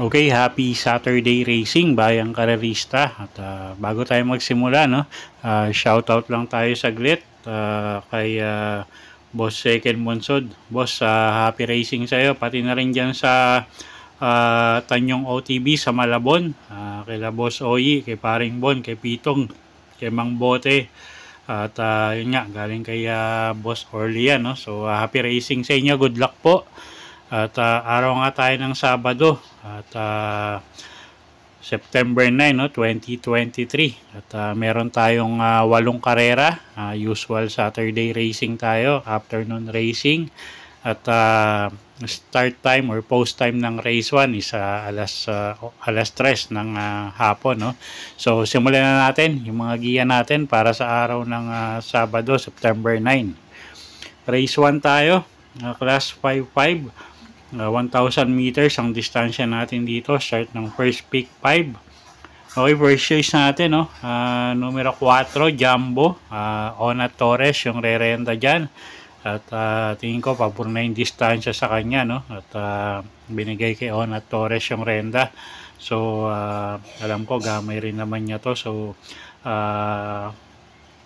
Okay, happy Saturday racing bayang karerista. At bago tayo magsimula, no, shoutout lang tayo saglit kay Boss Second Monsod. Boss, happy racing sa'yo. Pati na rin dyan sa Tanyong OTB sa Malabon. Kay Boss Oyi, kay Paring Bon, kay Pitong, kay Mang Bote. At yun nga, galing kay Boss Orlian. No? So, happy racing sa inyo. Good luck po. At araw nga tayo ng Sabado at September 9, no, 2023. At meron tayong 8 karera, usual Saturday racing tayo, afternoon racing. At start time or post time ng race 1 is alas 3 ng hapon, no. So simulan na natin yung mga giya natin para sa araw ng Sabado, September 9. Race 1 tayo, class 5-5. 1,000 meters ang distansya natin dito. Start ng first pick 5. Okay, first choice natin, no? Numero 4, Jumbo. Ona Torres yung re-renta dyan. At tingin ko pabor na yung distansya sa kanya, no? At binigay kay Ona Torres yung renda. So alam ko gamay rin naman niya to. So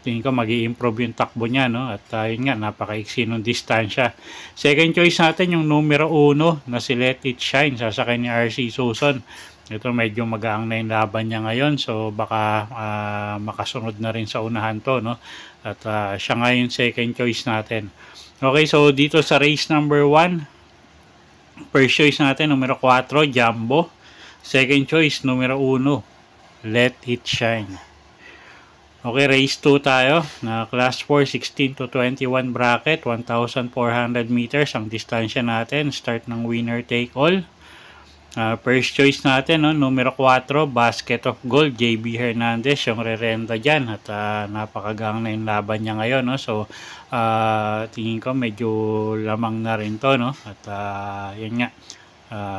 tingin ko mag-i-improve yung takbo niya, no? At yun nga, napaka-iksi ng distansya. Second choice natin yung numero 1 na si Let It Shine, sasakay ni RC Susan. Ito medyo magaang na yung laban niya ngayon, so baka makasunod na rin sa unahan to, no? At siya nga yung second choice natin. Okay, so dito sa race number 1, first choice natin numero 4, Jumbo. Second choice numero 1, Let It Shine. Okay, race 2 tayo na class 4, 16 to 21 bracket, 1,400 meters ang distansya natin. Start ng winner take all. First choice natin, no, numero 4, Basket of Gold, JB Hernandez yung re-renta dyan. At napakagang na yung laban niya ngayon, no? So tingin ko medyo lamang na rin to, no? At yun nga,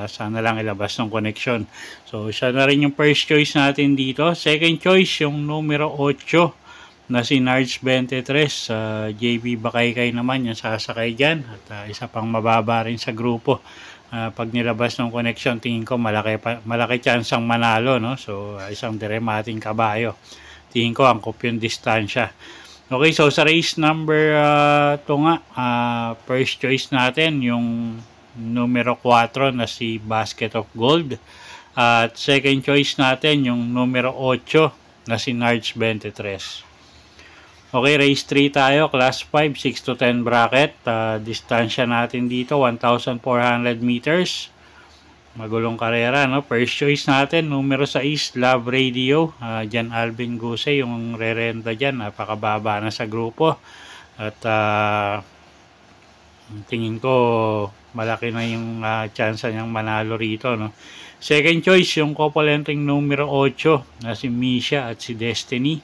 sana lang ilabas ng connection. So siya na rin yung first choice natin dito. Second choice yung numero 8 na si Nards 23. JB Bakaykay naman yung sasakay dyan. At isa pang mababa rin sa grupo. Pag nilabas ng connection, tingin ko malaki chance ang manalo, no? So isang diremating kabayo. Tingin ko angkop yung distansya. Okay, so sa race number to nga, first choice natin yung numero 4 na si Basket of Gold. At second choice natin yung numero 8 na si Nards 23. Okay, race 3 tayo, class 5, 6 to 10 bracket. Distansya natin dito 1,400 meters. Magulong karera, no? First choice natin numero 6, Love Radio. Jan Alvin Guse yung re-renta dyan. Napakababa na sa grupo. At tingin ko malaki na yung chance niyang manalo rito, no? Second choice yung couple entering numero 8 na si Misha at si Destiny.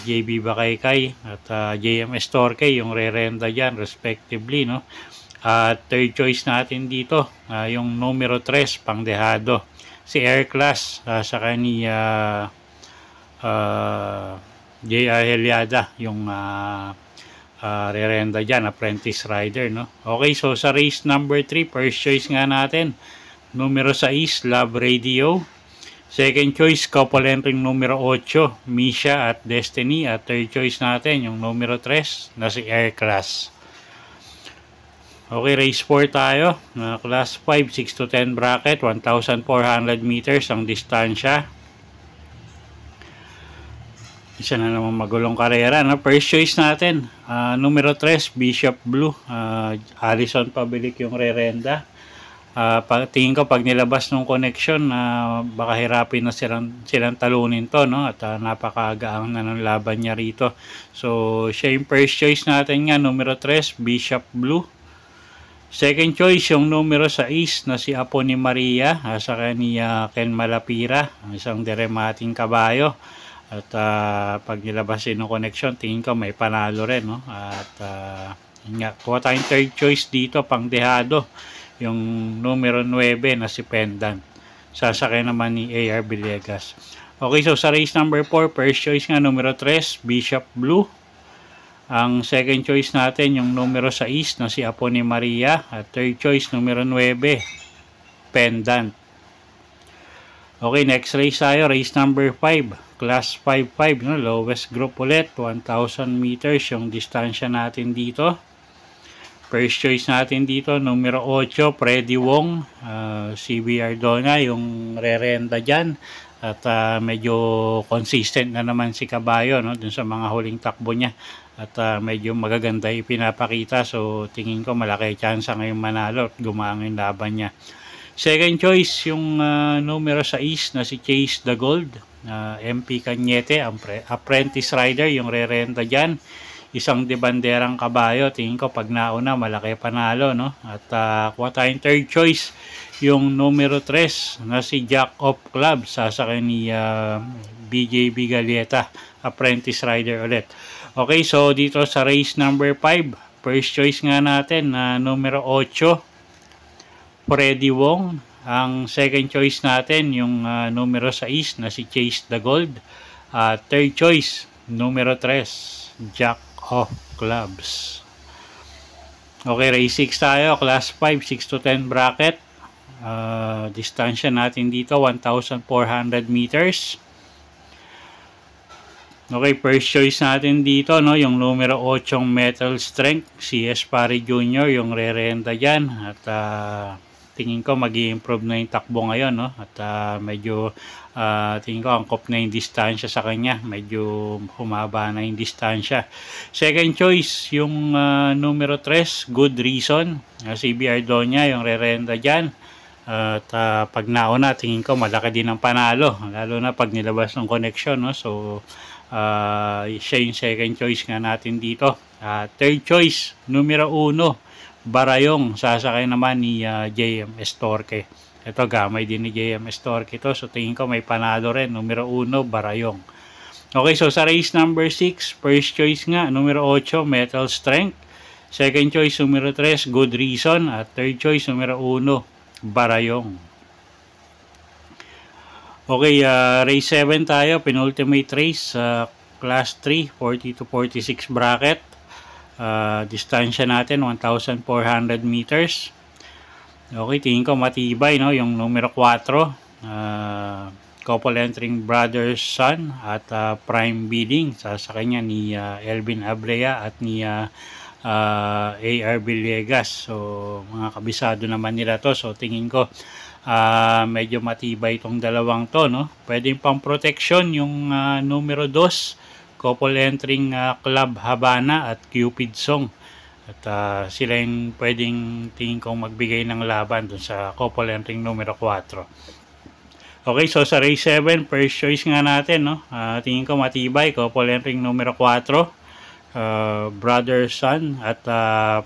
JB Bakaykay at JMS Torque yung re-renta dyan respectively, no? At third choice natin dito yung numero 3, Pangdehado, si Air Class sa kanya J.R. Heliada yung re-renta dyan, apprentice rider, no? Okay, so sa race number 3, first choice nga natin numero 6, Love Radio. Second choice, couple entering numero 8, Misha at Destiny. At third choice natin yung numero 3 na si Air Class. Okay, race 4 tayo, class 5, 6 to 10 bracket, 1,400 meters ang distansya. Isa na naman magulong karera, no? First choice natin numero 3, Bishop Blue. Alison Pabilik yung re-renta. Tingin ko pag nilabas ng connection, baka hirapin na silang talunin to, no? At napakagaang na ng laban niya rito. So siya yung first choice natin nga, numero 3, Bishop Blue. Second choice yung numero 6 na si Apo ni Maria, sa kanya Ken Malapira, isang diremating kabayo. At pag nilabasin ng connection, tingin ko may panalo rin, no? At Yun nga, kuha tayong third choice dito, pang dehado. Yung numero 9 na si Pendant. Sasakay naman ni AR Villegas. Okay, so sa race number 4, first choice nga numero 3, Bishop Blue. Ang second choice natin, yung numero 6 na si Apo ni Maria. At third choice, numero 9, Pendant. Okay, next race tayo, race number 5, class 5-5, no? Lowest group ulit, 1,000 meters yung distansya natin dito. First choice natin dito, numero 8, Freddy Wong, CB Ardona, yung re-renta dyan. At medyo consistent na naman si Kabayo, no? Dun sa mga huling takbo niya. At medyo magaganda ipinapakita. So tingin ko malaki chance ngayon manalo at gumaang yung laban niya. Second choice, yung numero 6 na si Chase the Gold. MP Cañete, apprentice rider, yung re-renta dyan. Isang debanderang kabayo. Tingin ko pag nauna, malaki panalo, no? At kuha tayong third choice, yung numero 3 na si Jack of Clubs. Sasakay ni BJB Galieta, apprentice rider ulit. Okay, so dito sa race number 5, first choice nga natin na numero 8, Freddy Wong. Ang second choice natin, yung numero 6 na si Chase the Gold. Third choice, numero 3, Jack of Clubs. Okay, race 6 tayo, class 5, 6 to 10 bracket. Distansya natin dito, 1,400 meters. Okay, first choice natin dito, no, yung numero 8, Metal Strength, si Espari Jr., yung re-renta dyan. At tingin ko mag-i-improve na yung takbo ngayon, no? At medyo tingin ko angkop na yung distansya sa kanya. Medyo humaba na yung distansya. Second choice, yung numero 3, Good Reason. CB Ardonia, yung re-renta dyan. At pag nauna, tingin ko malaki din ang panalo. Lalo na pag nilabas ng connection, no? So, siya yung second choice nga natin dito. Third choice, numero 1, Barayong, sasakay naman ni JM Estorque. Ito, gamay din ni JM Estorque ito. So, tingin ko may panalo rin. Numero 1, Barayong. Okay, so sa race number 6, first choice nga, numero 8, Metal Strength. Second choice, numero 3, Good Reason. At third choice, numero 1, Barayong. Okay, race 7 tayo. Penultimate race, class 3, 40 to 46 bracket. Distansya natin 1,400 meters. Okay, tingin ko matibay, no, yung numero 4, couple entering Brothers Son at Prime Bidding. Sasakay niya ni Elvin Abrea at ni AR Villegas. So mga kabisado naman nila to. So tingin ko medyo matibay itong dalawang to, no. Pwede pang protection yung numero 2, couple entering Club Habana at Cupid Song. At sila yung pwedeng tingin kong magbigay ng laban dun sa couple entering numero 4. Okay, so sa race 7, first choice nga natin, no? Tingin ko matibay, couple entering numero 4, Brother Son at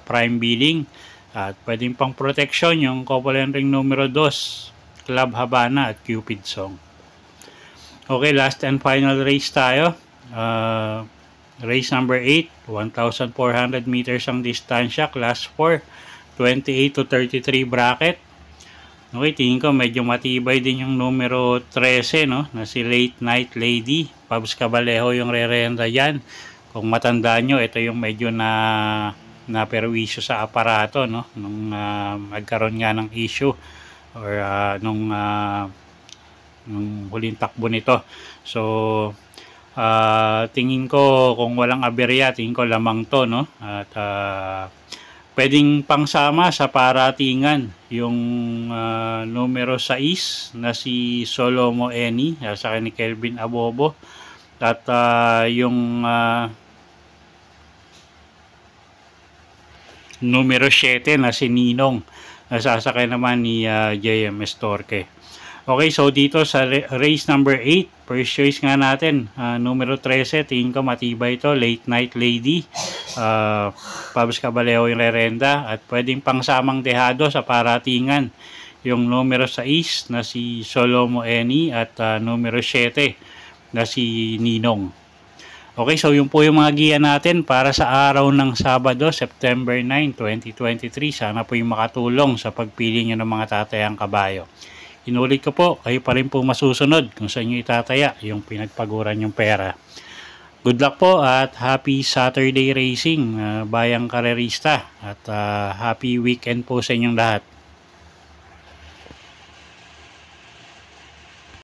Prime Bidding. At pwedeng pang protection yung couple entering numero 2, Club Habana at Cupid Song. Okay, last and final race tayo. Race number 8, 1,400 meters ang distansya, class 4, 28 to 33 bracket. Okay, tingin ko medyo matibay din yung numero 13, no, na si Late Night Lady. Pabs Cabalejo yung re-renta dyan. Kung matandaan nyo, ito yung medyo na perwisyo sa aparato, no, nung magkaroon nga ng issue or nung huling takbo nito. So tingin ko kung walang aberya, tingin ko lamang to, no. At pwedeng pangsama sa paratingan yung numero 6 na si Solomo Eni, sa ni Kelvin Abobo. At yung numero 7 na si Ninong, nasasakay naman ni JM Estorque. Okay, so dito sa race number 8, first choice nga natin, numero 13, tingin ko matibay ito, Late Night Lady. Pabs Cabalejo yung re-renta. At pwedeng pangsamang dehado sa paratingan yung numero 6 na si Solomo Eni at numero 7 na si Ninong. Okay, so yun po yung mga giya natin para sa araw ng Sabado, September 9, 2023. Sana po yung makatulong sa pagpili nyo ng mga tatayang kabayo. Inulit ko po, kayo pa rin po masusunod kung saan nyo itataya yung pinagpaguran yung pera. Good luck po at happy Saturday racing, bayang karerista, at happy weekend po sa inyong lahat.